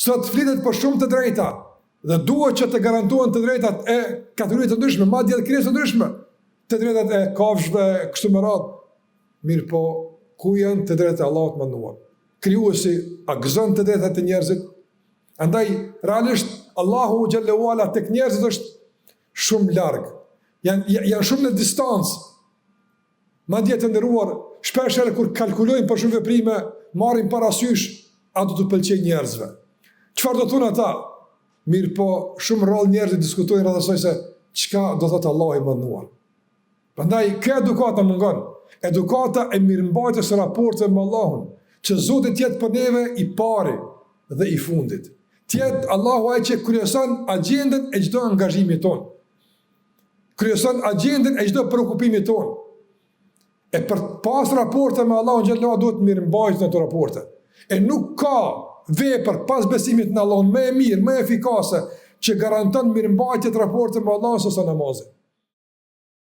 Sot flitet për shumë të drejta, dhe duhet që të garantohen të drejtat e kategorive të ndryshme, madje edhe krijesave të ndryshme, të drejtat e kafshëve, kështu me radhë. Mirë po, ku janë të drejtat e Allahut mënduar? Krijuesi a gëzon të drejtat e njerëzit? Andaj, realisht, Allahu xhallahu ala tek njerëzit është shumë larg. Janë shumë në distancë. Madje të nderuar, shpesh edhe kur kalkulojnë për shumë veprime, marrin parasysh a do të pëlqejë njerëzve. Çfarë do thonë ata? Mirë po, shumë rrallë njerëzit diskutojnë rreth asaj se çka do thotë Allahu i mënduar. Prandaj, kjo edukata mungon. Edukata e mirëmbajtjes së raporteve me Allahun, që Zoti të jetë për neve i pari dhe i fundit. Të jetë Allahu ai që kryeson agjendën e çdo angazhimi ton. Kryeson agjendën e çdo preokupimi ton. E për pas raporte me Allahun xhallahu duhet mirëmbajtjes në ato raporte. E nuk ka vepër pas besimit në Allahun më e mirë, më efikase që garanton mirëmbajtje të raporte me Allahun se sa namazi.